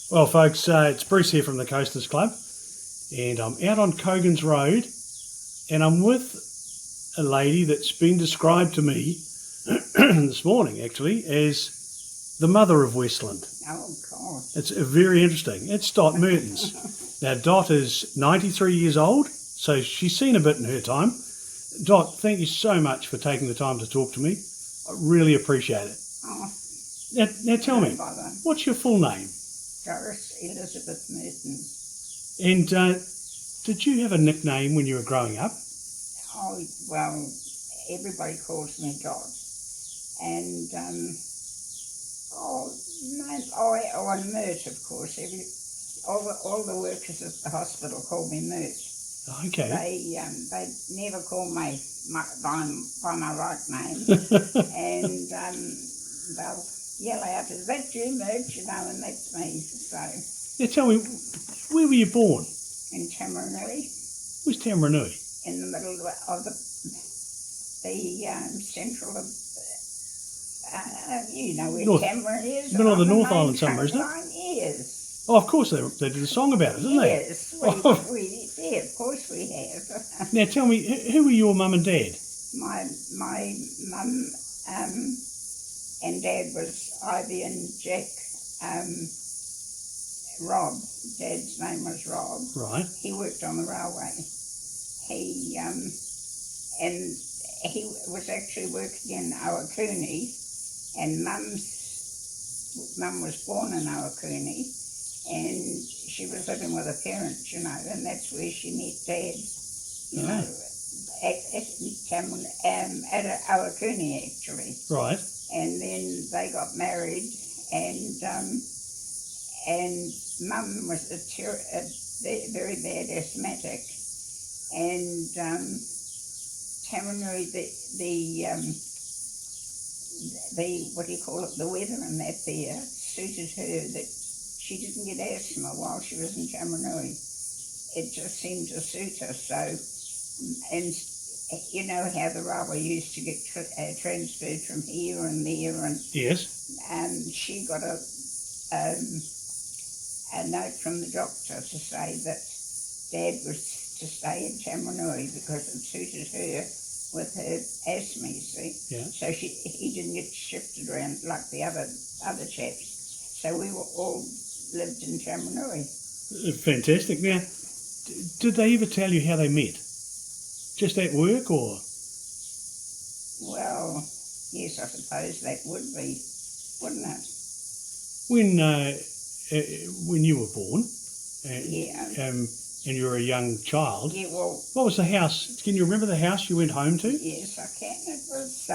Well, folks, it's Bruce here from the Coasters Club, and I'm out on Cogan's Road, and I'm with a lady that's been described to me this morning, actually, as the mother of Westland. Oh, God. It's very interesting. It's Dot Mehrtens. Now, Dot is 93 years old, so she's seen a bit in her time. Dot, thank you so much for taking the time to talk to me. I really appreciate it. Oh, Now tell me, bother. what's your full name? Doris Elizabeth Mehrtens. And did you have a nickname when you were growing up? Oh, well, everybody calls me Dot. And, and Mert, of course. All the workers at the hospital call me Mert. Okay. They never call me by my right name. And they'll yell out, "Is that you, Mert?" You know, and that's me. So. Now tell me, where were you born? In Tamaranui. Where's Tamaranui? In the middle of the central of, you know where North. Tamaranui is. Middle of the on North main Island somewhere, isn't it? line. Yes. Oh, of course they did a song about it, didn't they? Yes, Oh. yeah, of course we have. Now tell me, who were your mum and dad? My mum and dad was Ivy and Jack. Rob, Dad's name was Rob. Right. He worked on the railway. He was actually working in Awakuni, and Mum was born in Awakuni, and she was living with her parents, you know, and that's where she met Dad, you know, at Awakuni actually. Right. And then they got married, and Mum was a very bad asthmatic, and Tamaranui, the what do you call it, the weather and that there suited her, that she didn't get asthma while she was in Tamaranui. It just seemed to suit her. So, and you know how the railway used to get transferred from here and there, and Yes. She got a note from the doctor to say that Dad was to stay in Tamaranui because it suited her with her asthma, you see. Yeah. So he didn't get shifted around like the other chaps. So we were all lived in Tamaranui. Fantastic. Now, did they ever tell you how they met? Just at work, or? Well, yes, I suppose that would be, wouldn't it? When you were born, Yeah. and you were a young child, Yeah, well, what was the house? Can you remember the house you went home to? yes, I can. It was,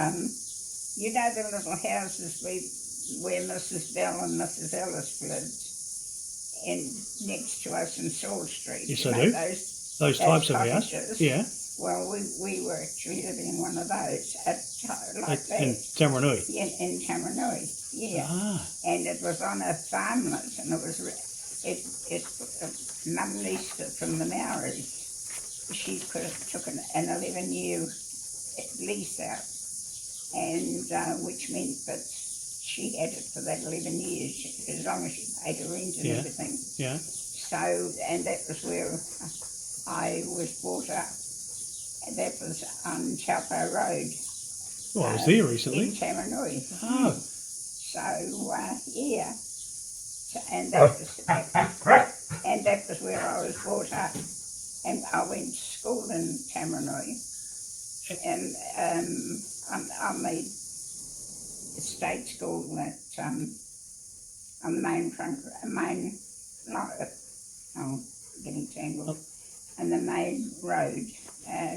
you know, the little houses where Mrs. Bell and Mrs. Ellis lived, and next to us in Saul Street. Yes, you I know, do. Those Those types of house. cottages. Yeah. Well, we were actually living in one of those like that. In Tamaranui. In Tamaranui, yeah. Ah. And it was on a farmlet, and it was Mum leased it from the Maoris. She took an 11-year lease out, and which meant that she had it for that 11 years, as long as she paid her rent and everything. Yeah. So, and that was where I was brought up. And that was on Taupo Road. Well, I was there recently. In Tamaranui. Oh. So, yeah. So, and that was where I was brought up. And I went to school in Tamaranui. And on the state school at on the main getting tangled. And the main road,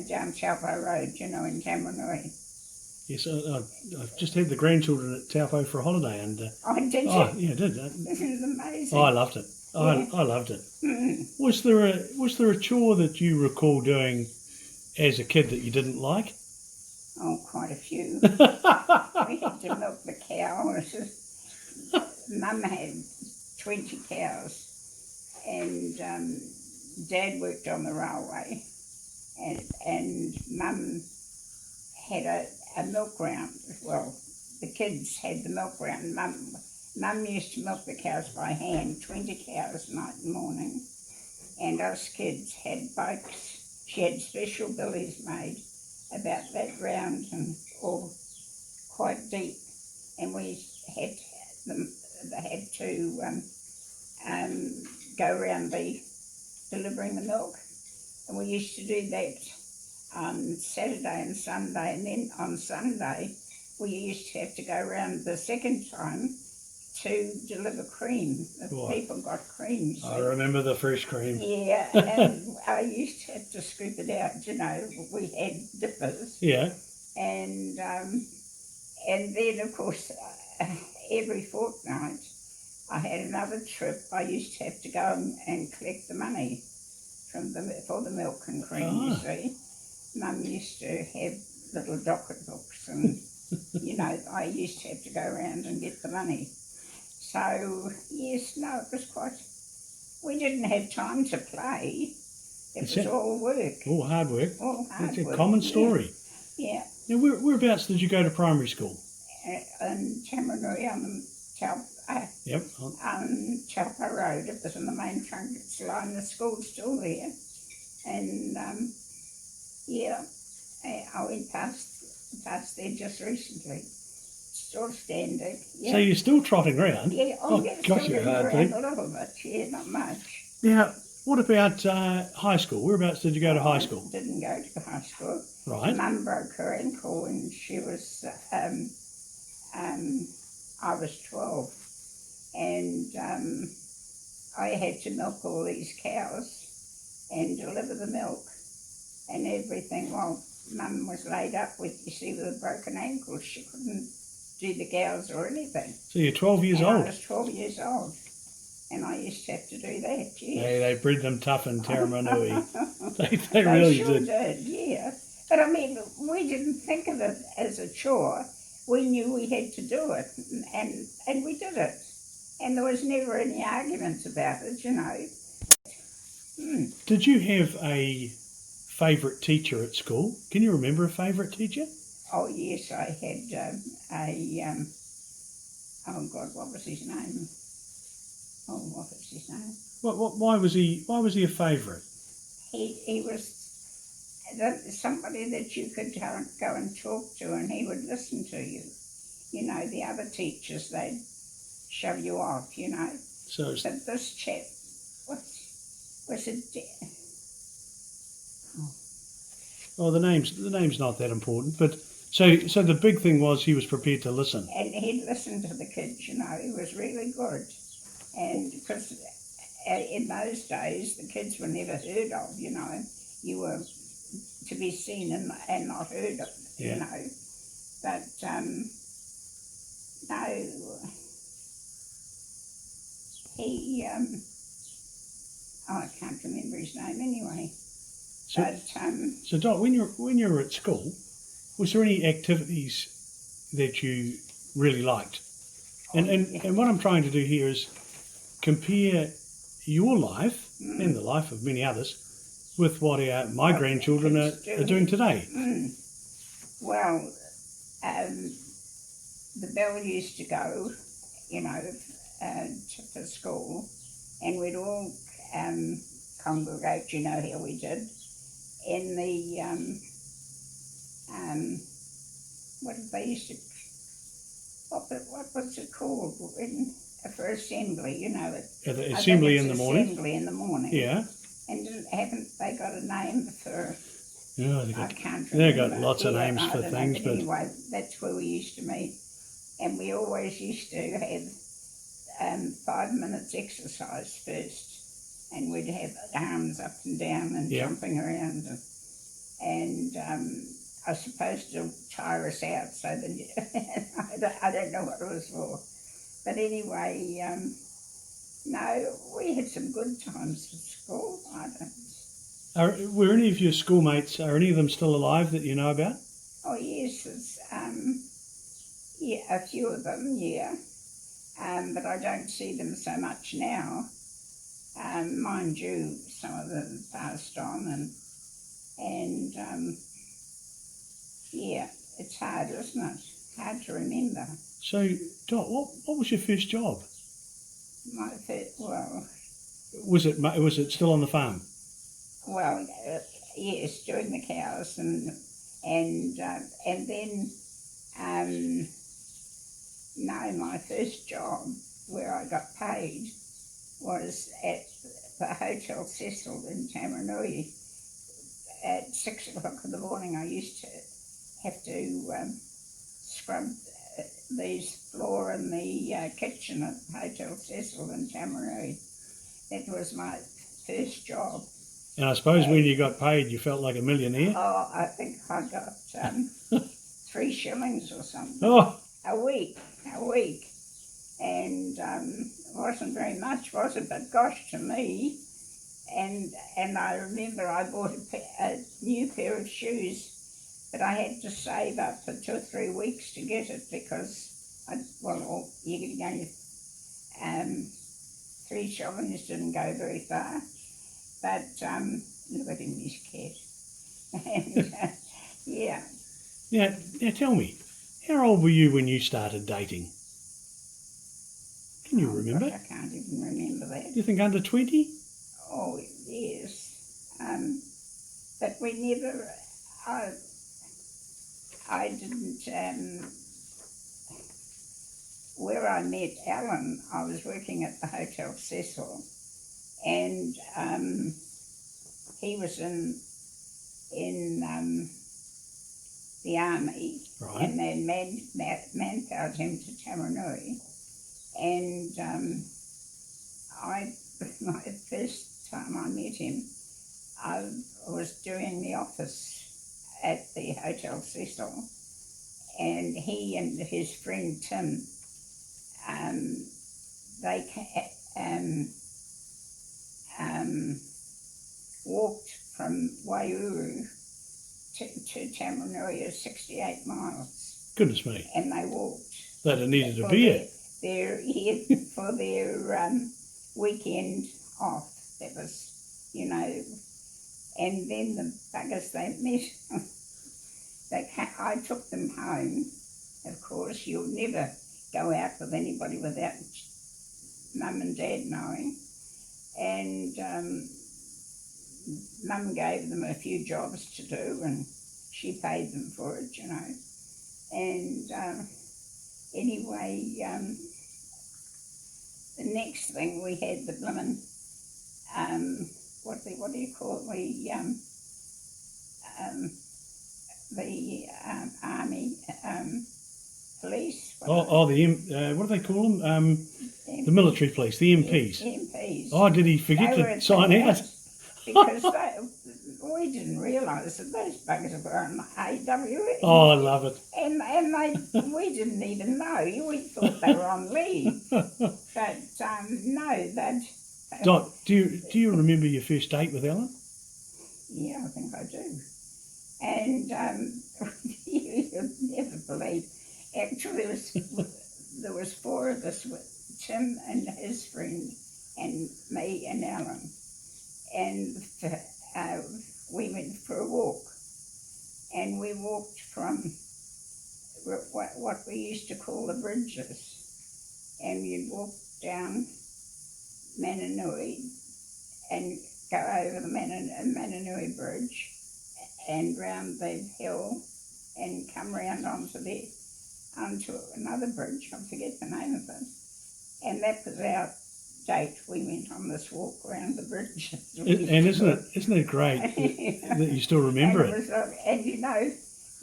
down Taupo Road, you know, in Tamaranui. Yes, I've just had the grandchildren at Taupo for a holiday, and Oh, did you? oh yeah, I did. This is amazing. Oh, I loved it. I loved it. Mm. Was there a chore that you recall doing as a kid that you didn't like? Oh, quite a few. We had to milk the cow. Mum had 20 cows, and Dad worked on the railway, and Mum had a milk round. Well, the kids had the milk round. Mum Mum used to milk the cows by hand, 20 cows night and morning, and us kids had bikes. She had special billies made about that round and all quite deep, and we had to go around delivering the milk, and we used to do that on Saturday and Sunday, and then on Sunday we used to have to go around the second time to deliver cream. The people got cream. I remember the fresh cream. Yeah, and I used to have to scoop it out, you know, we had dippers. Yeah. And then, of course, every fortnight I had another trip. I used to have to go and collect the money for the milk and cream, you see. Mum used to have little docket books and, you know, I used to have to go around and get the money. So, yes, no, it was quite... We didn't have time to play. It was all work. All hard work. All hard work. It's a common story. Yeah. Now, whereabouts did you go to primary school? In Tamarui on the Taupo Road. It was on the main trunk line. The school's still there. And, I went past there just recently. Still standing. Yeah. So you're still trotting around? Yeah, gosh, you're hard, around a little bit, yeah, not much. Now, what about high school? Whereabouts did you go to high school? I didn't go to high school. Right. Mum broke her ankle when she was, I was 12. And I had to milk all these cows and deliver the milk and everything while Mum was laid up with, you see, with a broken ankle. She couldn't do the cows or anything. So you're 12 years old? I was 12 years old. And I used to have to do that, yes. They bred them tough in Taramanui. they really sure did, yeah. But I mean, we didn't think of it as a chore. We knew we had to do it, and we did it. And there was never any arguments about it, you know. Did you have a favourite teacher at school? Can you remember a favourite teacher? Oh, yes, I had oh God, what was his name? Oh, what was his name? Why was he a favourite? He was somebody that you could go and talk to, and he would listen to you. You know, the other teachers, they'd shove you off, you know. But this chap, was it? Oh, the name's not that important, but so the big thing was he was prepared to listen. And he'd listen to the kids, you know. He was really good. And because in those days, the kids were never heard of, you know. You were to be seen and not heard of, you know. But, no, he, I can't remember his name anyway. So Dot, when you were at school, was there any activities that you really liked? And what I'm trying to do here is compare your life and the life of many others with what my grandchildren are doing today. Well, the bell used to go, you know, for school, and we'd all congregate, you know how we did, in the, what did they used to, what was it called, for assembly, you know. The assembly in the morning? Assembly in the morning. Yeah. And haven't they got a name for... Yeah, I can't remember. They've got lots of names for things, but anyway, that's where we used to meet, and we always used to have 5 minutes exercise first, and we'd have arms up and down and jumping around, and I was supposed to tire us out, so that I don't know what it was for, but anyway, no, we had some good times at school. Were any of your schoolmates, are any of them still alive that you know about? Oh yes, there's, a few of them, but I don't see them so much now. Mind you, some of them passed on, and it's hard, isn't it? hard to remember. So, Dot, what was your first job? My first, Was it still on the farm? yes, doing the cows and then no, my first job where I got paid was at the Hotel Cecil in Tamarunui. At 6 o'clock in the morning, I used to have to scrub the floor in the kitchen at Hotel Cecil in Tamarunui. That was my first job. And I suppose when you got paid, you felt like a millionaire? Oh, I think I got 3 shillings or something. Oh! A week. And it wasn't very much, was it? But gosh, to me, and I remember I bought a new pair of shoes, but I had to save up for 2 or 3 weeks to get it because you could only 3 shillings didn't go very far. But look at him, his cat. And yeah. Now tell me, how old were you when you started dating? Can you remember? Gosh, I can't even remember that. Do you think under 20? Oh, yes. But we never, I didn't, where I met Alan, I was working at the Hotel Cecil, and he was in the army, Right. and they manpowered him to Tamarunui, and my first time I met him, I was doing the office at the Hotel Cecil, and he and his friend Tim, they walked from Waihuru to Tamarunui, 68 miles, Goodness me. and they walked. That it needed a beer. For their weekend off. That was, and then the buggers they met, I took them home. Of course, you'll never go out with anybody without Mum and Dad knowing. And Mum gave them a few jobs to do, and she paid them for it, And anyway, the next thing we had the blimmin', what do you call it? The army police. What do they call them? The military police, the MPs. MPs. Oh, did he forget to sign out? Because we didn't realise that those buggers were on AWE. Oh, I love it. And we didn't even know. We thought they were on leave. But no, that. Dot, do you remember your first date with Ellen? Yeah, I think I do. And you'll never believe. Actually, there was 4 of us, with Tim and his friend, and me and Alan. And we went for a walk. And we walked from what we used to call the bridges. And you'd walk down Mananui and go over the Mananui Bridge and round the hill and come round onto another bridge. I forget the name of it. And that was our date. We went on this walk around the bridge. And isn't it great that you still remember it? And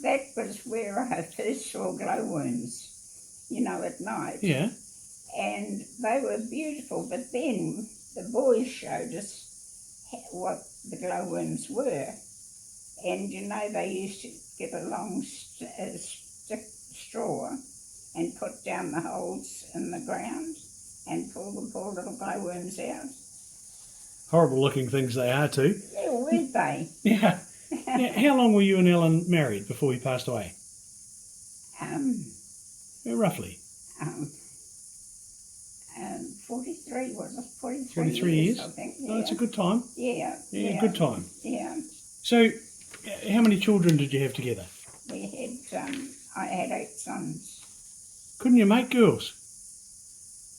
that was where I first saw glowworms, at night. Yeah. And they were beautiful, but then the boys showed us what the glowworms were. And they used to get a long stick straw and put down the holes in the ground and pull the poor little glowworms out. Horrible looking things they are too. Yeah, weren't they? Yeah. How long were you and Ellen married before he passed away? Roughly. 43, was it? 43 years? I think. Yeah. Oh, that's a good time. Yeah. Good time. Yeah. So, how many children did you have together? We had, I had 8 sons. Couldn't you make girls?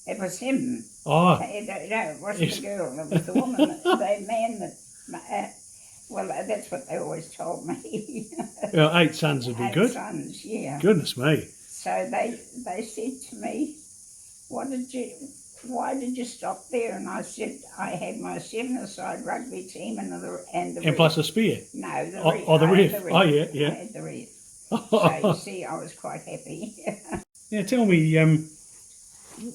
It was him. Oh, No, it wasn't yes. the girl. It was the woman, the man that. Well, that's what they always told me. Well, 8 sons would be 8 good. sons, yeah. Goodness me. So they said to me, why did you stop there? And I said, I had my 7-a-side rugby team and the And ref. plus a spear. No, the Oh, ref. oh, the I had ref. the ref. Oh, yeah, I yeah. had the ref. So you see, I was quite happy. Now tell me,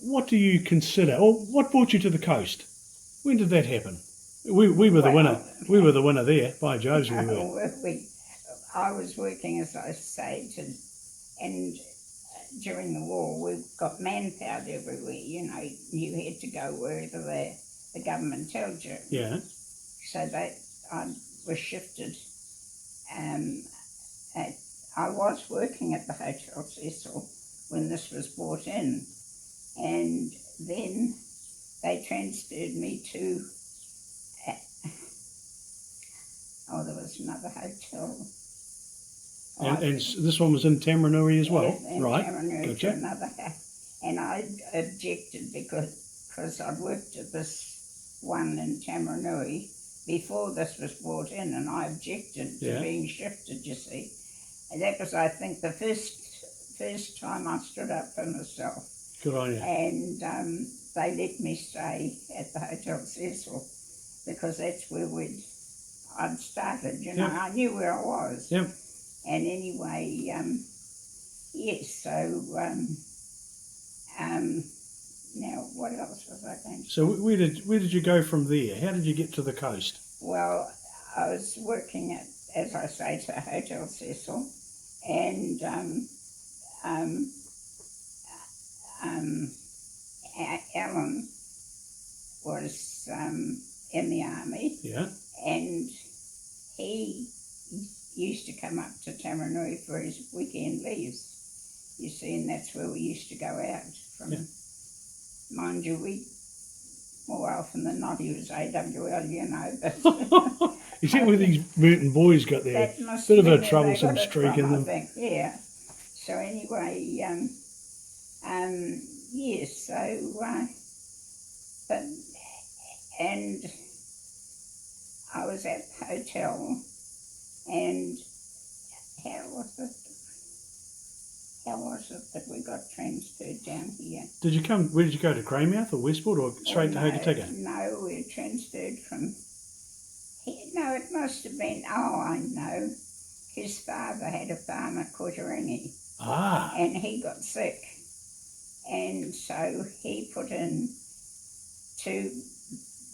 what do you consider, or what brought you to the coast? When did that happen? We were the winner. We were the winner there. By Jove's, we were. I was working, as I say, and during the war we got manpower everywhere. You know, you had to go wherever the government tells you. Yeah. So I was shifted. I was working at the Hotel Cecil when this was brought in, and then they transferred me to. There was another hotel. And this one was in Tamaranui as well, Yeah, in right? Tamaranui Gotcha. to another house. And I objected because I'd worked at this one in Tamaranui before this was brought in, and I objected to being shifted, you see. And that was, I think, the first time I stood up for myself. Good on you. And they let me stay at the Hotel Cecil because that's where I'd started, you know. Yep. I knew where I was. Yep. And anyway, yes, so now what else was I going to say? So where did you go from there? How did you get to the coast? Well, I was working at, as I say, to Hotel Cecil, and Alan was in the army. Yeah. And he used to come up to Tamaranui for his weekend leaves, you see, and that's where we used to go out from. Yeah. Mind you, we more often than not he was AWL, you know. But You see where these Mehrtens boys got there? Bit of a troublesome streak in them. I think, yeah. So anyway, yes. So, but and I was at the hotel, and how was it that we got transferred down here? Where did you go, to Greymouth or Westport or straight to Hokitika? No, we were transferred from here. No, it must have been, I know. His father had a farm at Kotaringi. Ah. And he got sick. And so he put in to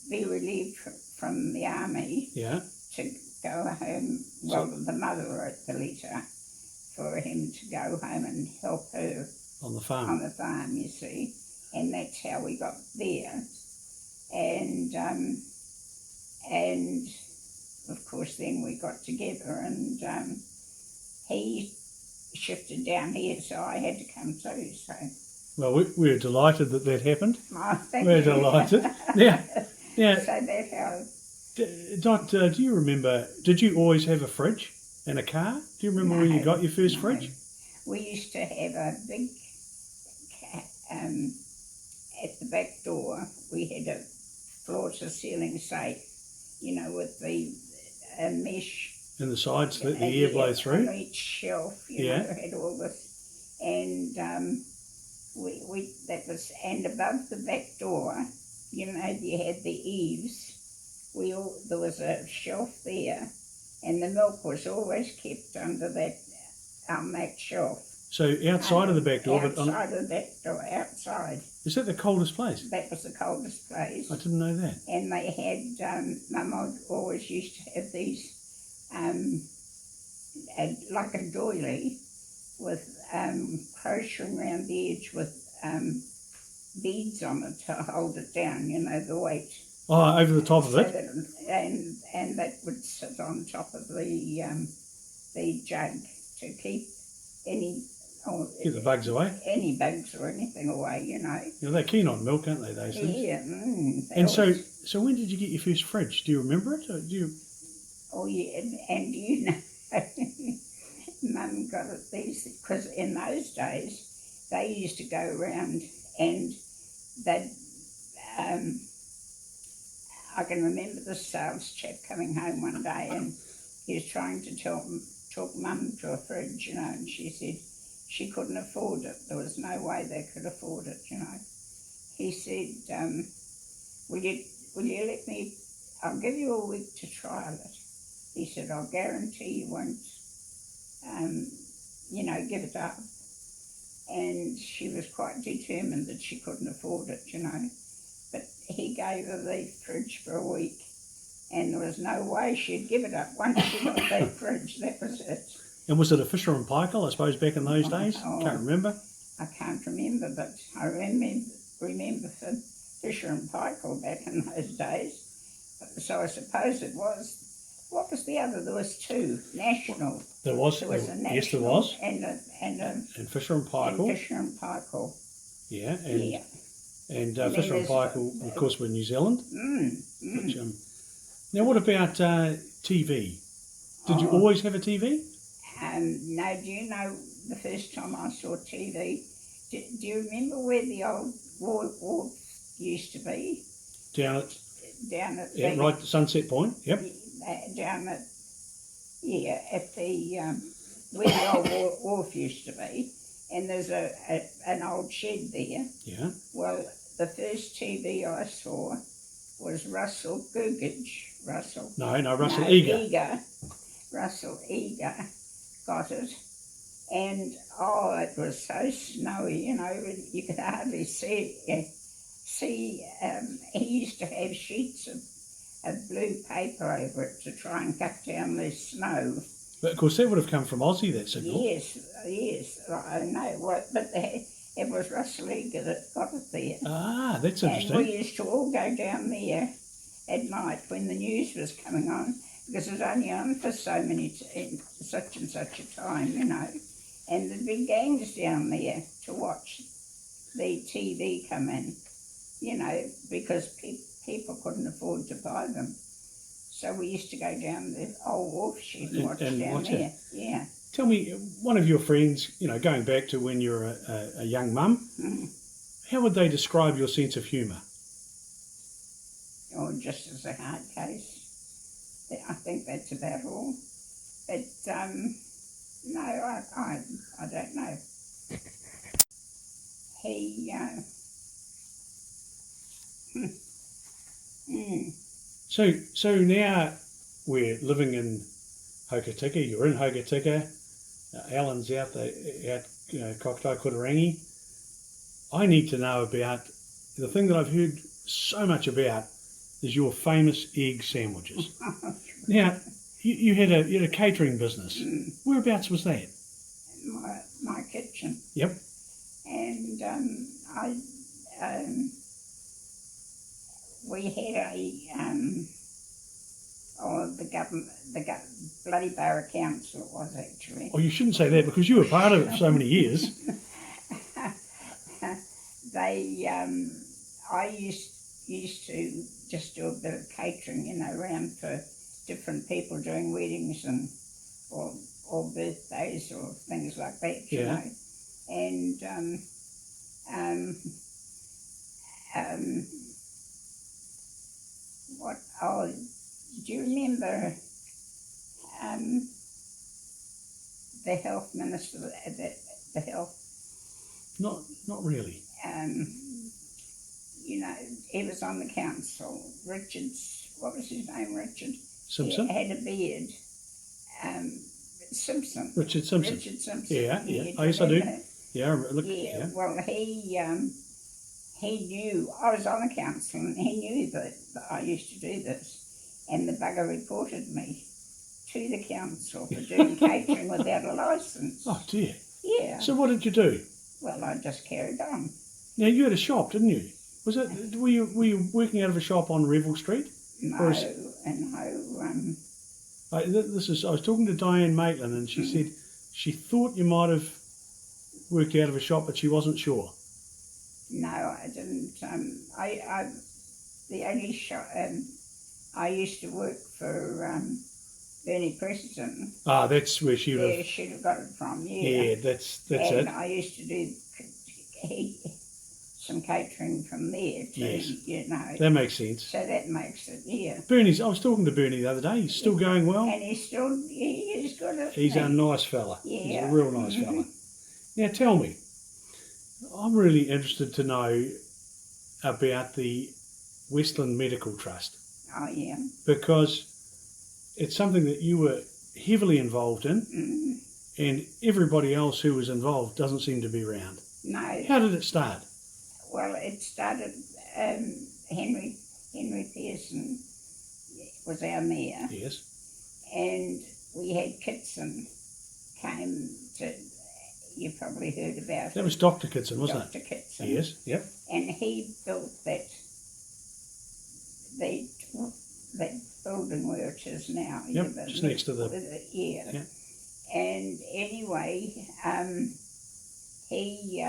be relieved from the army. Yeah. To go home. Well, the mother wrote the letter for him to go home and help her On the farm. on the farm, you see, and that's how we got there. And of course then we got together, and he shifted down here, so I had to come too. So. Well, we're delighted that happened. Oh, thank We're you. delighted. Now. So that's how. Dot, do you remember, did you always have a fridge and a car? Do you remember where you got your first fridge? We used to have a big, at the back door, we had a floor-to-ceiling safe, you know, with the mesh. And the sides that the air blow through? On each shelf, you know, had all this. And that was, and above the back door, you know, you had the eaves. There was a shelf there, and the milk was always kept under that shelf. So outside of the back door, outside of the back door, outside. Is that the coldest place? That was the coldest place. I didn't know that. And they had, Mum always used to have these, like a doily with crocheting around the edge with beads on it to hold it down, you know, the weight. Oh, over the top of it? And that would sit on top of the jug to keep Get the bugs away? Any bugs or anything away, you know. Yeah, they're keen on milk, aren't they, those things? Yeah. And so when did you get your first fridge? Do you remember it? Or do you... Oh, yeah, and you know, Mum got it these, because in those days they used to go around and they'd, I can remember the sales chap coming home one day and he was trying to talk Mum to a fridge, you know, and she said she couldn't afford it. There was no way they could afford it, you know. He said, will you let me, I'll give you a week to trial it. He said, I'll guarantee you won't, give it up. And she was quite determined that she couldn't afford it, you know. But he gave her the fridge for a week and there was no way she'd give it up. Once she got that fridge, that was it. And was it a Fisher and Paykel, I suppose, back in those days? Can't remember. I can't remember, but I remember Fisher and Paykel back in those days. So I suppose it was. What was the other? There was two. National. There was. There was a National. Yes, there was. And Fisher and Paykel. And Fisher and Paykel. Yeah. Yeah. And Fisher and Paykel, of course, were New Zealand. Which, Mm. now, what about TV? Did you always have a TV? No, do you know the first time I saw TV? Do you remember where the old wharf used to be? Down at Yeah, right at Sunset Point. Yep. Down at the where the old wharf used to be, and there's an old shed there. Yeah. Well, the first TV I saw was Russell Googage. Russell Eager. Russell Eager got it, and it was so snowy, you know, you could hardly see. He used to have sheets of blue paper over it to try and cut down the snow. But of course, that would have come from Aussie, that signal. Yes, I know. But it was Russell Eager that got it there. Ah, that's interesting. And we used to all go down there at night when the news was coming on, because it was only on for such and such a time, you know. And there'd be gangs down there to watch the TV come in, you know, because people couldn't afford to buy them. So we used to go down the old wharf shed and watch down there. Yeah. Tell me, one of your friends, you know, going back to when you were a young mum, how would they describe your sense of humour? Or just as a hard case. I think that's about all. But no, I don't know. He. So now we're living in Hokitika. You're in Hokitika. Alan's out Kokotai Kurarangi. I need to know about the thing that I've heard so much about is your famous egg sandwiches. Now, you had a catering business. Whereabouts was that? My kitchen. Yep. And we had the bloody Borough Council it was actually. Oh, you shouldn't say that because you were part of it for so many years. I used to just do a bit of catering, you know, around for different people doing weddings and or birthdays or things like that, you know. And do you remember the health minister, the health? Not really. You know, he was on the council. What was his name? Richard Simpson? He had a beard. Simpson. Richard Simpson. Richard Simpson. Yeah. Oh, yes, I do. Yeah, Well, he knew, I was on the council and he knew that I used to do this, and the bugger reported me to the council for doing catering without a licence. Oh dear. Yeah. So what did you do? Well, I just carried on. Now you had a shop, didn't you? Was it? Were you working out of a shop on Revel Street? No, I was talking to Diane Maitland, and she said she thought you might have worked out of a shop, but she wasn't sure. No, I didn't. The only shop I used to work for Bernie Preston. Ah, that's where she would Yeah, have. she'd have got it from, Yeah, that's and it. I used to do some catering from there too, Yes. you know. That makes sense. So that makes it, yeah. Bernie's. I was talking to Bernie the other day. He's still going well. And he's got it. He's a nice fella. Yeah. He's a real nice fella. Now tell me, I'm really interested to know about the Westland Medical Trust Oh, yeah. because it's something that you were heavily involved in, and everybody else who was involved doesn't seem to be around. No. How did it start? Well, it started, Henry Pearson was our mayor, Yes. and we had Kitson came to, you probably heard about That it, was Dr. Kitson, wasn't Dr. Kitson. it? Yes. Yep. And he built that building where it is now. Yep, just next to the... Yeah. Yeah. And anyway, he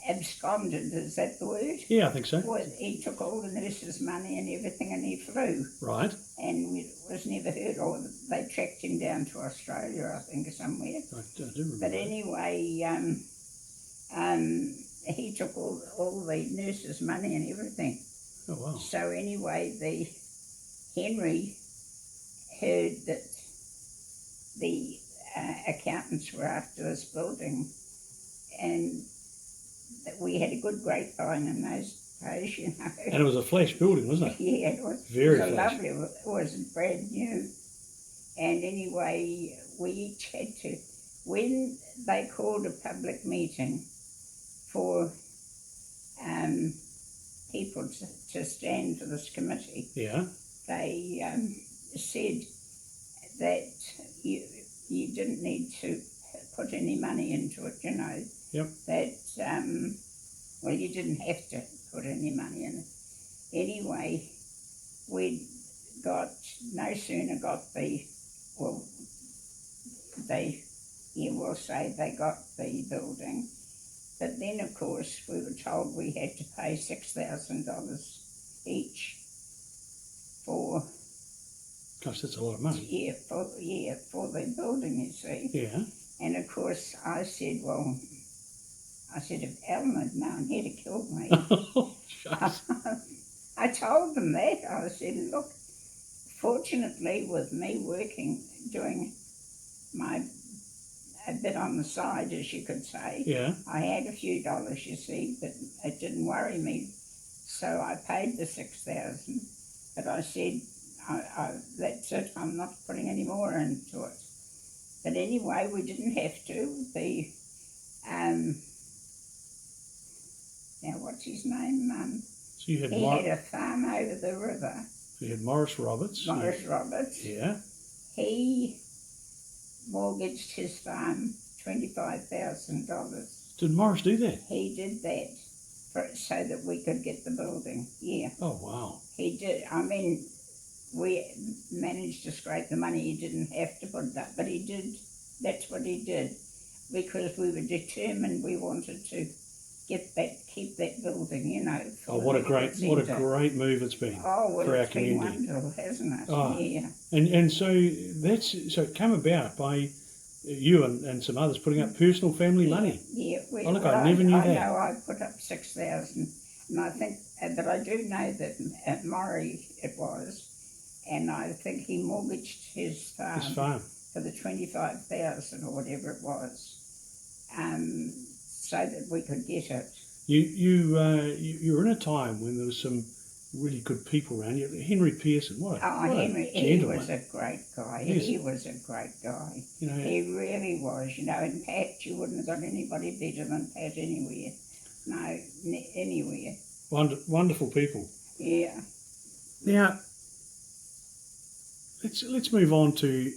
absconded, is that the word? Yeah, I think so. Well, he took all the nurses' money and everything and he flew. Right. And it was never heard of. They tracked him down to Australia, I think, or somewhere. I do remember. But anyway, he took all the nurses' money and everything. Oh, wow. So anyway, Henry heard that the accountants were after this building, and that we had a good grapevine in those days, you know. And it was a flash building, wasn't it? Yeah, it was. Very it was flash. lovely. It was brand new. And anyway, we each had to, when they called a public meeting for people to stand for this committee, Yeah. they said that you didn't need to put any money into it, you know. Yep. That, well, you didn't have to put any money in it. Anyway, we no sooner got we'll say they got the building, but then of course we were told we had to pay $6,000 each for... Gosh, that's a lot of money. for the building, you see. Yeah. And of course I said, if Alan had known, he'd have killed me. Oh, shucks. I told them that. I said, look, fortunately with me working, doing a bit on the side, as you could say, Yeah. I had a few dollars, you see, but it didn't worry me. So I paid the $6,000, but I said, that's it, I'm not putting any more into it. But anyway, we didn't have to. Now what's his name? So you had He had a farm over the river. you had Morris Roberts. Morris Roberts. Yeah. He mortgaged his farm $25,000. Did Morris do that? He did that so that we could get the building. Yeah, Oh, wow. he did. I mean, we managed to scrape the money. He didn't have to put it up, but he did. That's what he did, because we were determined we wanted to keep that building, you know. Oh, what a great move it's been well, for our it's been community. wonderful, hasn't it? Oh. Yeah. And so it came about by you and some others putting up personal family money. Yeah. Oh, look, I never knew that. I know I put up 6,000, and I think, but I do know that at Murray it was, and I think he mortgaged his farm for the 25,000 or whatever it was, so that we could get it. You were in a time when there was some really good people around you. Henry Pearson, Henry, he was a great guy. Yes. He was a great guy. You know, he really was, you know. And Pat, you wouldn't have got anybody better than Pat anywhere. No, anywhere. Wonderful people. Yeah. Now, let's move on to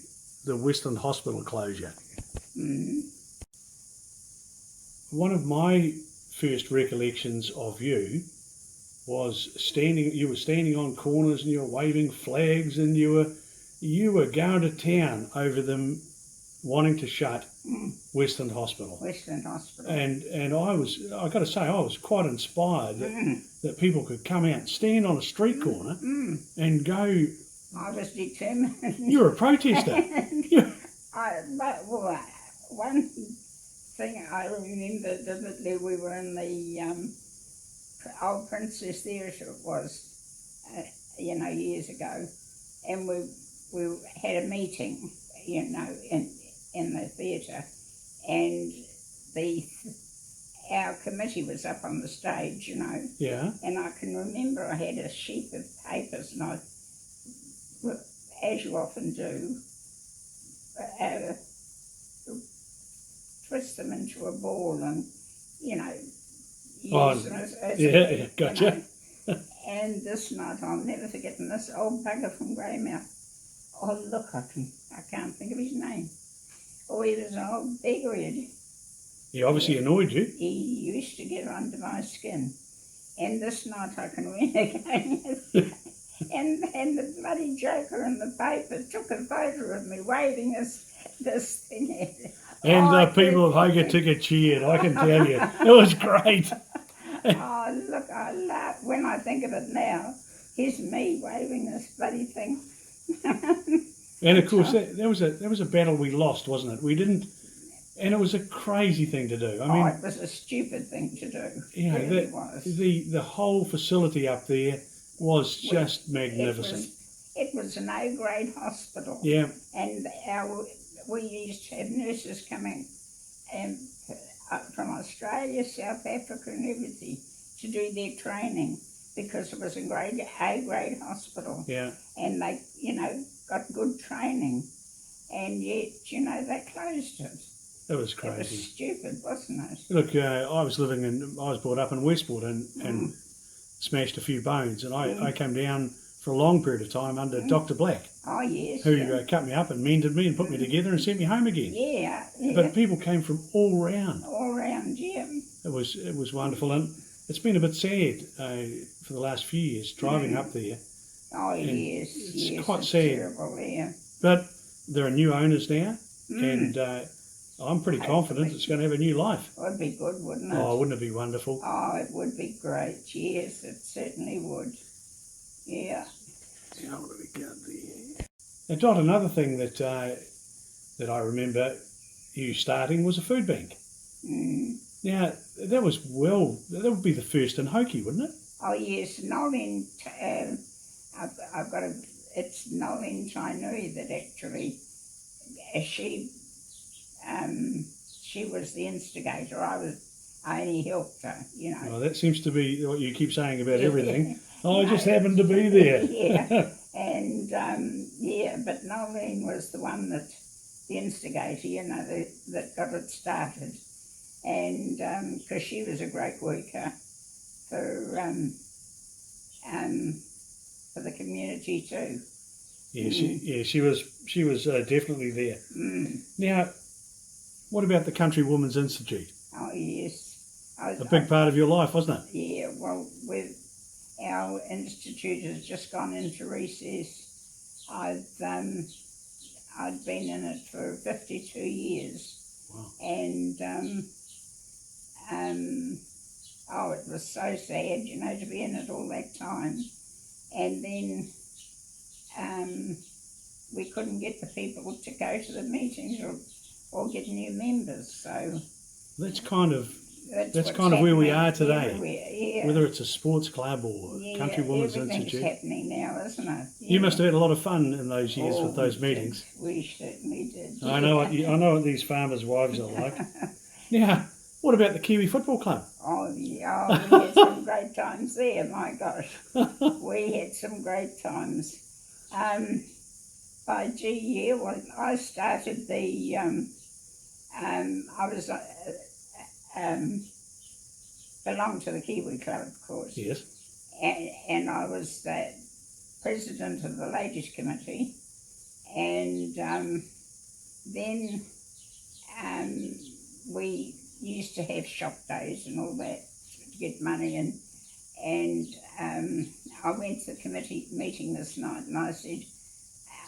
the Westland Hospital closure. Mm-hmm. One of my first recollections of you was you were standing on corners and you were waving flags and you were going to town over them wanting to shut Westland Hospital. Westland Hospital. And I got to say, I was quite inspired that people could come out and stand on a street corner and go I was determined. You're a protester. One thing I remember vividly, we were in the old Princess Theatre, it was, years ago, and we had a meeting, in the theatre, and our committee was up on the stage, Yeah. and I can remember I had a sheet of papers, and I, as you often do, twist them into a ball and, use them as Gotcha. And this night, I'll never forget, this old bugger from Greymouth, oh look, I can't think of his name. Oh, he was an old beggarhead. He obviously annoyed you. He used to get under my skin. And this night I can win again. and the bloody joker in the paper took a photo of me waving this thing. And people of Hoga Ticket cheered, I can tell you. It was great. Oh, look, I laugh when I think of it now. Here's me waving this bloody thing. And of course, that was a battle we lost, wasn't it? We didn't, and it was a crazy thing to do. I mean, it was a stupid thing to do. It really was. The whole facility up there was just magnificent. It was an A-grade hospital. Yeah. And we used to have nurses coming from Australia, South Africa and everything to do their training because it was a A-grade hospital. Yeah. And they, got good training. And yet, they closed it. It was crazy. It was stupid, wasn't it? Look, I was brought up in Westport and smashed a few bones, and I came down for a long period of time under Dr. Black. Oh, yes. Who cut me up and mended me and put me together and sent me home again. Yeah. But people came from all round. All round, yeah. It was wonderful, and it's been a bit sad for the last few years driving up there. Oh, yes. It's quite sad. Terrible, yeah. But there are new owners now, and I'm pretty confident it's going to have a new life. It would be good, wouldn't it? Oh, wouldn't it be wonderful? Oh, it would be great. Yes, it certainly would. Yeah. Now, Dot, another thing that I remember you starting was a food bank. Now, that would be the first in Hoki, wouldn't it? Oh, yes. Nolene, it's Nolene Tainui that actually, she was the instigator. I only helped her, Well, that seems to be what you keep saying about everything. I just happened to be there. Yeah. And, but Nolene was the one the instigator, that got it started. And because she was a great worker for the community too. Yeah, she was definitely there. Now, what about the Country Women's Institute? Oh, yes. A big part of your life, wasn't it? Yeah, well, our institute has just gone into recess. I'd been in it for 52 years. Wow. And it was so sad, to be in it all that time. And then we couldn't get the people to go to the meetings or get new members. So that's kind of where we are today. Yeah. Whether it's a sports club or Country Women's Institute. Everything's happening now, isn't it? Yeah. You must have had a lot of fun in those years with those meetings. We certainly did. I know what these farmers' wives are like. Now, what about the Kiwi Football Club? Oh, yeah, we had some great times there, my gosh. We had some great times. I started the, belonged to the Kiwi Club, of course. Yes. And I was the president of the ladies committee. And then we used to have shop days and all that to get money in. And I went to the committee meeting this night and I said,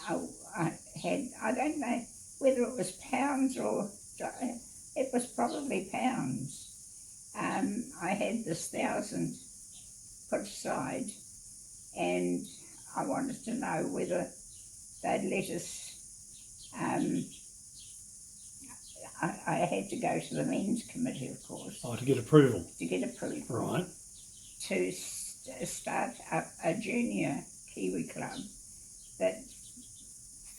I don't know whether it was pounds or, it was probably pounds. I had this 1,000 put aside and I wanted to know whether they'd let us. I had to go to the men's committee, of course, Oh, to get approval. to get approval Right. to start up a junior Kiwi club that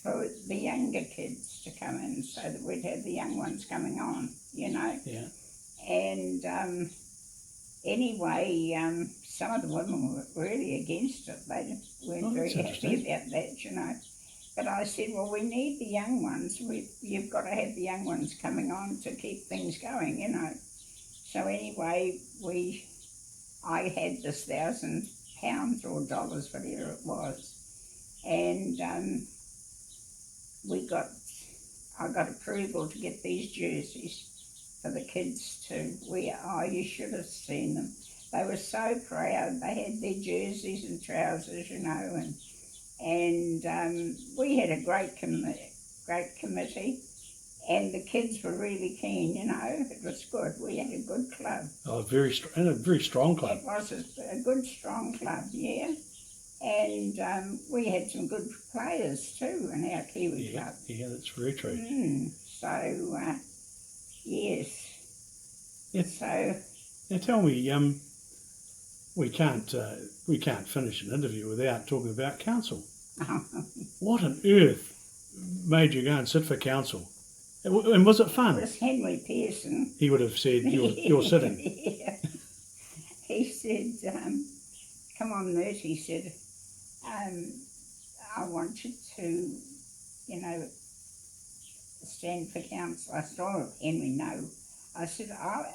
for the younger kids to come in, so that we'd have the young ones coming on, you know. Yeah. And anyway, some of the women were really against it. They weren't very happy about that, you know. But I said, well, we need the young ones. You've got to have the young ones coming on to keep things going, you know. So anyway, I had this £1,000 or dollars, whatever it was, and I got approval to get these jerseys for the kids to wear. Oh, you should have seen them. They were so proud. They had their jerseys and trousers, you know, and we had a great committee, and the kids were really keen, you know. It was good. We had a good club. Oh, a very strong club. It was a good, strong club, yeah. And we had some good players too in our Kiwi club. Yeah, that's very true. So, yes. Yeah. So. Now tell me, we can't finish an interview without talking about council. What on earth made you go and sit for council? And was it fun? It was Henry Pearson. He would have said, you're sitting. Yeah. He said, come on, Mert, he said, I want you to, you know, stand for council. I said, oh, Henry, no. I said, oh,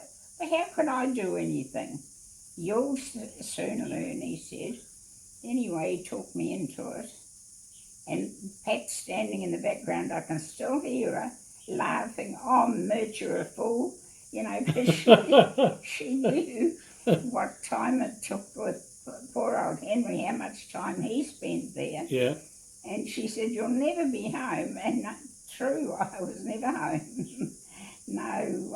well, how could I do anything? You'll soon learn, he said. Anyway, he talked me into it. And Pat standing in the background, I can still hear her laughing, oh, Mert, you're a fool. You know, because she knew what time it took with poor old Henry, how much time he spent there. Yeah. And she said, you'll never be home. And true, I was never home. No.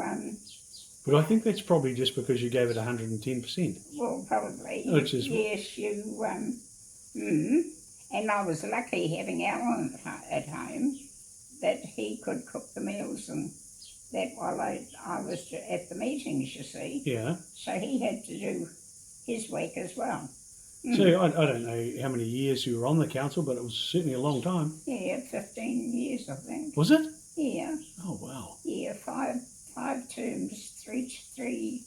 But I think that's probably just because you gave it 110%. Well, probably. Which is... Yes, and I was lucky having Alan at home, that he could cook the meals and that while I was at the meetings, you see. Yeah. So he had to do his work as well. So I don't know how many years you were on the council, but it was certainly a long time. Yeah, 15 years, I think. Was it? Yeah. Oh, wow. Yeah, five terms, three,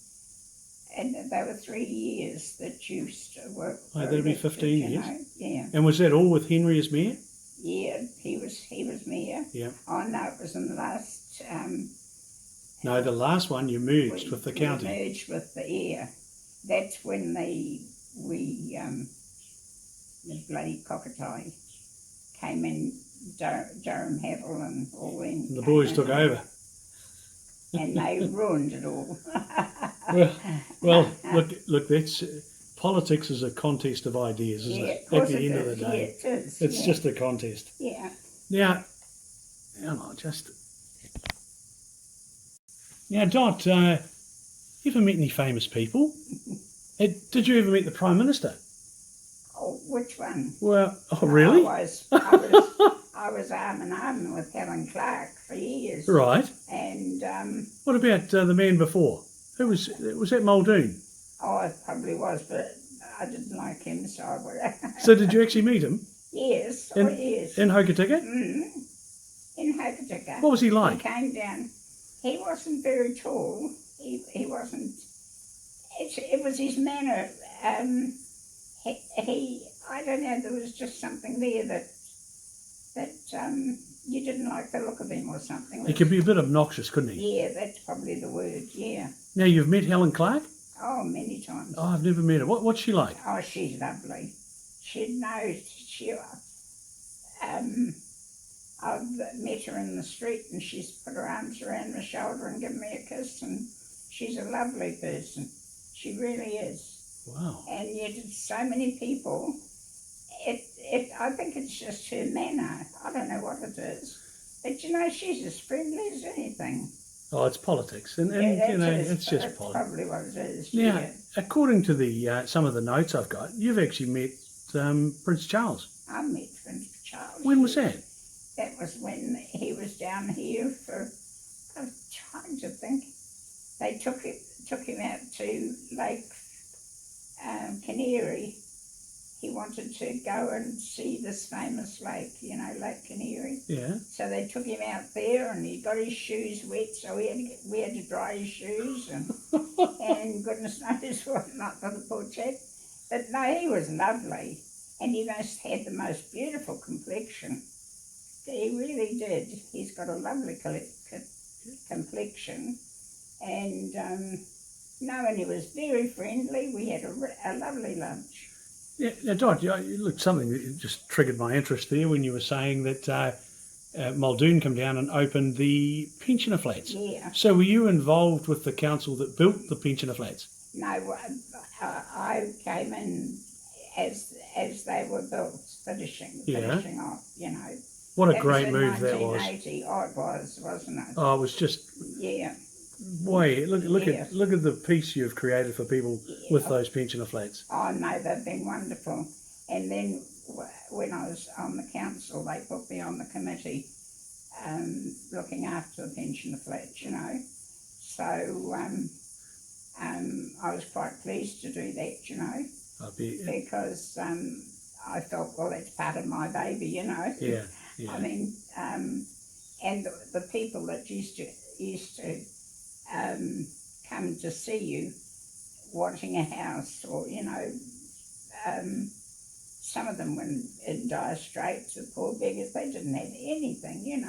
and they were 3 years that you used to work. Oh, that'd be 15 years. Know? Yeah. And was that all with Henry as mayor? Yeah, he was mayor. Yeah. Oh no, it was in the last. No, the last one you merged with the county. We merged with the That's when the bloody cockatoo came in, Durham Havel and all them. And the boys took over. And they ruined it all. well, look. That's politics is a contest of ideas, isn't it? At the end of the day, yeah, it is. It's just a contest. Yeah. Now, Dot, you ever meet any famous people? Did you ever meet the Prime Minister? Oh, which one? Well, oh really? I was arm in arm with Helen Clark for years. Right. And what about the man before? Who was that? Muldoon? Oh, it probably was, but I didn't like him, so I would. So did you actually meet him? Yes. Yes. In Hokitika? In Hokitika. What was he like? He came down. He wasn't very tall. He wasn't. It was his manner. I don't know. There was just something there that you didn't like the look of him or something. He could be a bit obnoxious, couldn't he? Yeah, that's probably the word. Yeah. Now you've met Helen Clark? Oh, many times. Oh, I've never met her. What's she like? Oh, she's lovely. I've met her in the street and she's put her arms around my shoulder and given me a kiss, and she's a lovely person. She really is. Wow. And yet so many people, I think it's just her manner. I don't know what it is. But she's as friendly as anything. Oh, it's politics, and it's just politics. Probably what it is. Now, according to the some of the notes I've got, you've actually met Prince Charles. I met Prince Charles. When was that? That was when he was down here for, I'm trying to think. They took him out to Lake Canary. He wanted to go and see this famous lake, Lake Canary. Yeah. So they took him out there, and he got his shoes wet, so we had to dry his shoes, and goodness knows what not for the poor chap. But no, he was lovely, and he had the most beautiful complexion. He really did. He's got a lovely complexion, and and he was very friendly. We had a lovely lunch. Yeah, now, Dot, look, something that just triggered my interest there when you were saying that Muldoon come down and opened the pensioner flats. Yeah. So were you involved with the council that built the pensioner flats? No, I came in as they were built, finishing off, What a That great was in move that was. 1980. Oh, it was, wasn't it? Oh, it was just Yeah. look Yeah. at the peace you've created for people with those pensioner flats. Oh, no, they've been wonderful. And then when I was on the council, they put me on the committee looking after the pensioner flats, So I was quite pleased to do that, because I felt, well, that's part of my baby, Yeah. I mean, and the people that used to come to see you wanting a house, or some of them were in dire straits, the poor beggars. They didn't have anything,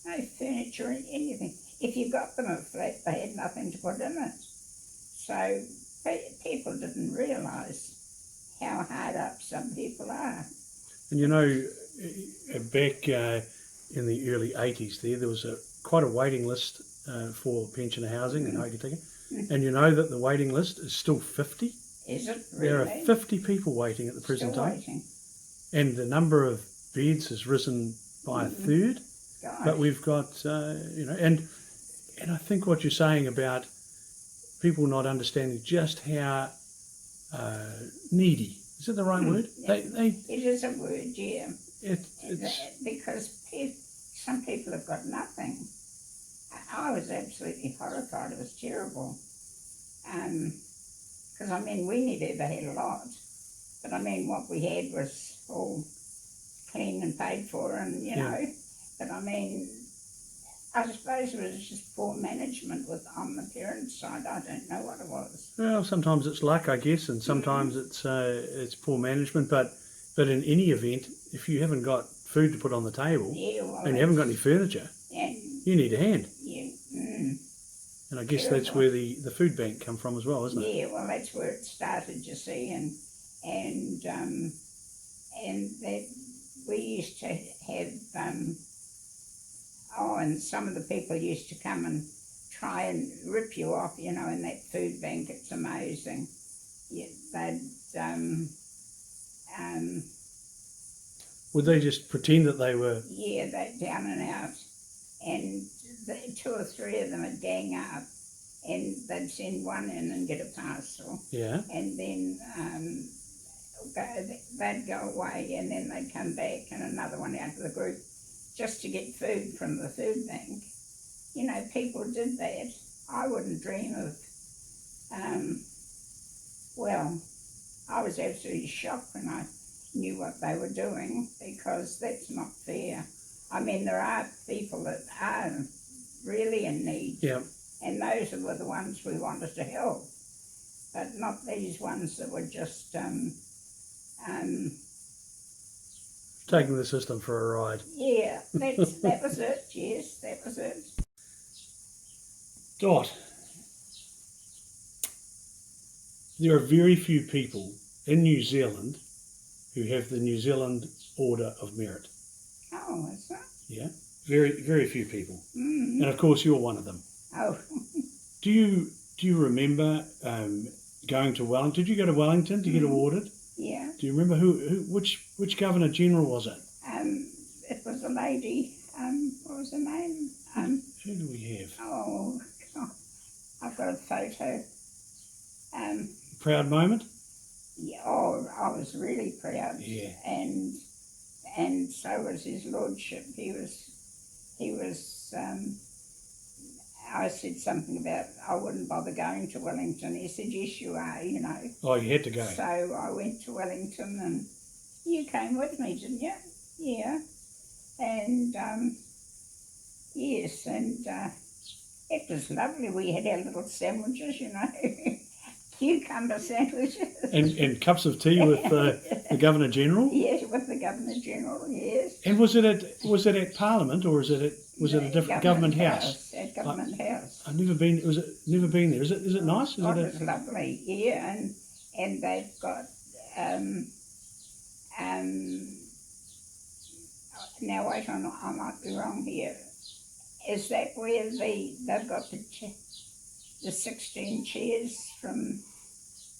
no furniture or anything. If you got them a flat, they had nothing to put in it. So people didn't realise how hard up some people are. And back in the early 80s there was quite a waiting list for pensioner housing in Hokitika. And you know that the waiting list is still 50? Is it really? There are 50 people waiting at the present Still time. waiting. And the number of beds has risen by a third. Gosh. But we've got, and I think what you're saying about people not understanding just how needy, is it the right word? It is a word, yeah. It's Because some people have got nothing. I was absolutely horrified. It was terrible. Because, we never had a lot. But, what we had was all clean and paid for, and, know. But, I suppose it was just poor management on the parents' side. I don't know what it was. well, sometimes it's luck, I guess, and sometimes it's poor management. But in any event, if you haven't got food to put on the table and you haven't got any furniture, you need a hand. Yeah. And I guess that's Terrible. where the food bank come from as well, isn't it? Yeah, well, that's where it started, you see, and that we used to have, and some of the people used to come and try and rip you off, in that food bank. It's amazing. Yeah, Would they just pretend that they were? yeah, they're down and out, and two or three of them would gang up, and they'd send one in and get a parcel. Yeah. And then they'd go away, and then they'd come back, and another one out of the group, just to get food from the food bank. People did that. I wouldn't dream of, I was absolutely shocked when I knew what they were doing, because that's not fair. There are people that are really in need. Yeah. And those were the ones we wanted to help, but not these ones that were just Taking the system for a ride. yeah, that was it. Yes, that was it. Dot, there are very few people in New Zealand who have the New Zealand Order of Merit. Oh, is that? Yeah, very, very few people. Mm. And of course you're one of them. Oh, Do you remember going to Wellington? Did you go to Wellington to get awarded? yeah. Do you remember which Governor General was it? It was a lady. What was her name? Who do we have? Oh, God, I've got a photo. Proud moment? Yeah, oh, I was really proud. Yeah. And so was his lordship. He was. I said something about I wouldn't bother going to Wellington. He said, yes, you are, you know. Oh, you had to go. So I went to Wellington, and you came with me, didn't you? Yeah. And, yes, and it was lovely. We had our little sandwiches, you know, cucumber sandwiches. And cups of tea with the Governor General. Yes, with the Governor General. Yes. And was it at Parliament, or was it a different government house? At Government House. I've never been. Never been there. Is it nice? It was lovely. Yeah, and they've got now wait on, I might be wrong here. Is that where they've got the 16 chairs from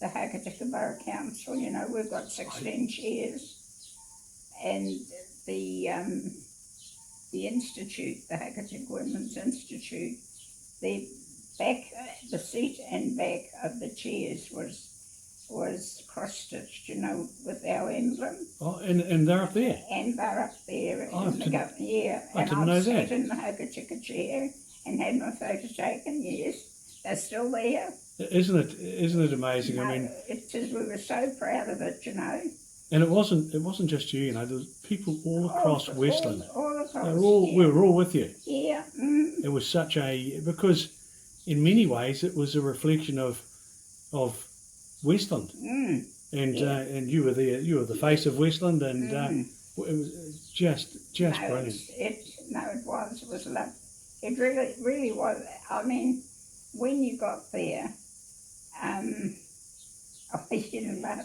the Hakatika Borough Council? You know, we've got 16 chairs, and the institute, the Hakatika Women's Institute, the seat and back of the chairs was cross-stitched, you know, with our emblem. Oh, and they're up there. And they're up there. Oh, yeah. I didn't know that. And I sat in the Hakatika chair and had my photo taken. Yes, they're still there. Isn't it amazing? No, I mean, it's just, we were so proud of it, you know. and it wasn't just you. You know, there was people all across Westland. All across. We were all with you. Yeah. It was such because in many ways it was a reflection of Westland, and you were there. You were the face of Westland, and it was just brilliant. It was lovely. It really was. I mean, when you got there, you know,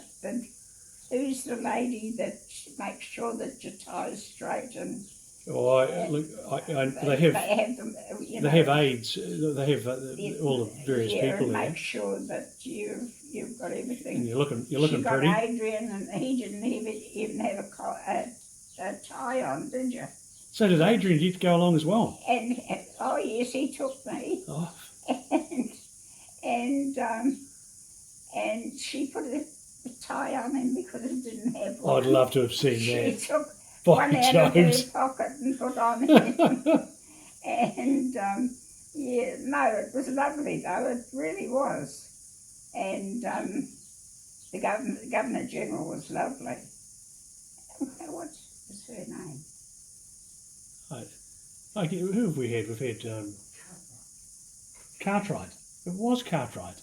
who's the lady that makes sure that your tie's straight and. Oh, they have aides. They have all the various people there. Make sure that you've got everything. And you're looking she got pretty. Adrian, and he didn't even have a tie on, did you? So did Adrian get to go along as well? And oh yes, he took me. Oh. And she put a tie on him because he didn't have one. I'd love to have seen that. She took By one out of her Jones. pocket and put on him. And yeah, no, it was lovely though. It really was. And the Governor General was lovely. What's her name? Who have we had? We've had Cartwright. It was Cartwright.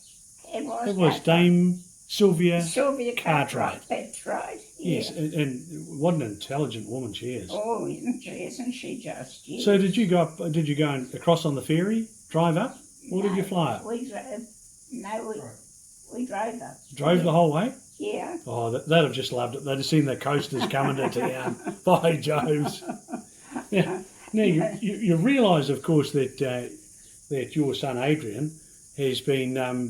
It was Cartwright. Dame Sylvia Cartwright. That's right. Yeah. Yes, and what an intelligent woman she is. Oh, isn't she just? Yes. So did you go up? Did you go across on the ferry, drive up, or did you fly up? We drove. No, we drove up. Drove the whole way? Yeah. Oh, they'd have just loved it. They'd have seen the coasters coming to town. By Joves. Now you realise, of course, that your son Adrian has been a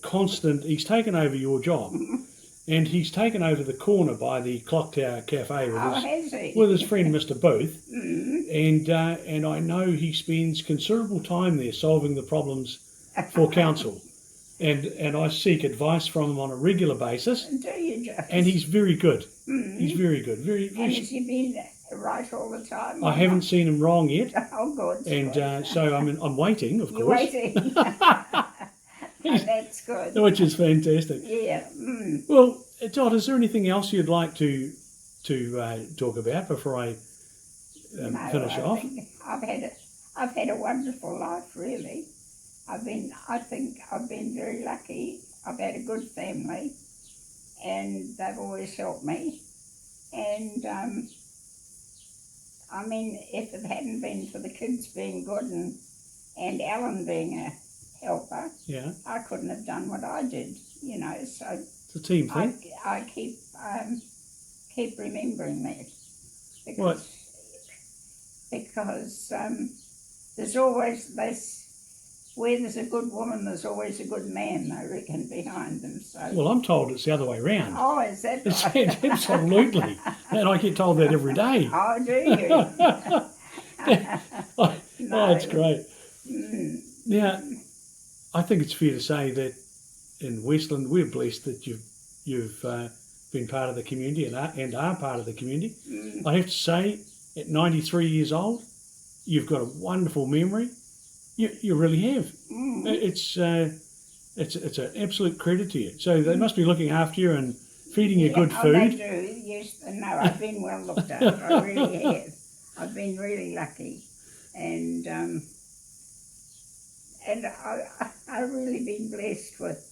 constant. He's taken over your job, and he's taken over the corner by the Clock Tower Cafe with his friend Mr. Booth, and I know he spends considerable time there solving the problems for council, and I seek advice from him on a regular basis. Do you just? And he's very good. He's very good. Very. And has he been right all the time? I haven't seen him wrong yet. Oh, good. And so I'm waiting, of You're course. waiting. Oh, that's good. Which is fantastic. Yeah. Well, Todd, is there anything else you'd like to talk about before I finish off? I've had a wonderful life, really. I think I've been very lucky. I've had a good family, and they've always helped me. And I mean, if it hadn't been for the kids being good and Alan being a helper, yeah, I couldn't have done what I did. You know, so it's a team thing. I keep remembering that because there's always where there's a good woman, there's always a good man, I reckon, behind them. So. Well, I'm told it's the other way around. Oh, is that right? Absolutely. And I get told that every day. Oh, do you? Oh, it's great. Mm. Now, I think it's fair to say that in Westland we're blessed that you've you've been part of the community and are part of the community. I have to say, at 93 years old, you've got a wonderful memory. You really have. It's an absolute credit to you. So they must be looking after you and feeding you good food. They do, yes. No, I've been well looked after. I really have. I've been really lucky. And I've really been blessed with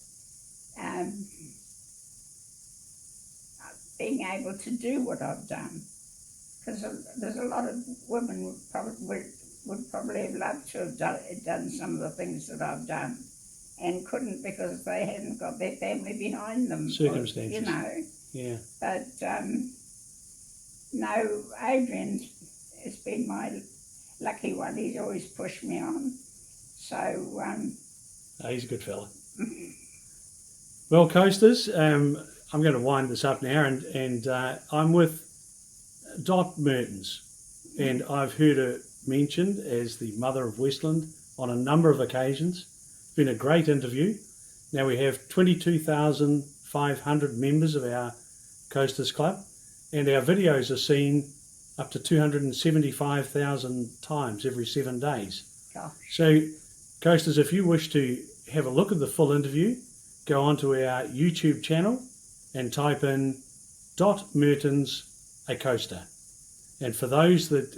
being able to do what I've done. Because there's a lot of women would probably have loved to have done some of the things that I've done and couldn't because they hadn't got their family behind them. Circumstances. You know. Yeah. But no, Adrian has been my lucky one. He's always pushed me on. So... he's a good fella. Well, Coasters, I'm going to wind this up now, and I'm with Dot Mehrtens, and I've heard her mentioned as the mother of Westland on a number of occasions. It's been a great interview. Now we have 22,500 members of our Coasters Club, and our videos are seen up to 275,000 times every 7 days. Gosh. So, Coasters, if you wish to have a look at the full interview, go onto our YouTube channel and type in Dot Mehrtens a coaster. And for those that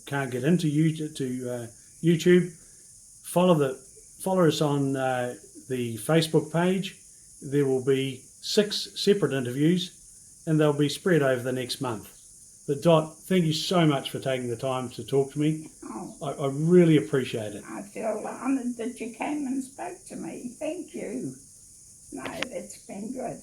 can't get into YouTube, follow us on the Facebook page. There will be 6 separate interviews, and they'll be spread over the next month. But Dot, thank you so much for taking the time to talk to me. Oh, I really appreciate it. I feel honoured that you came and spoke to me. Thank you. No, it's been good.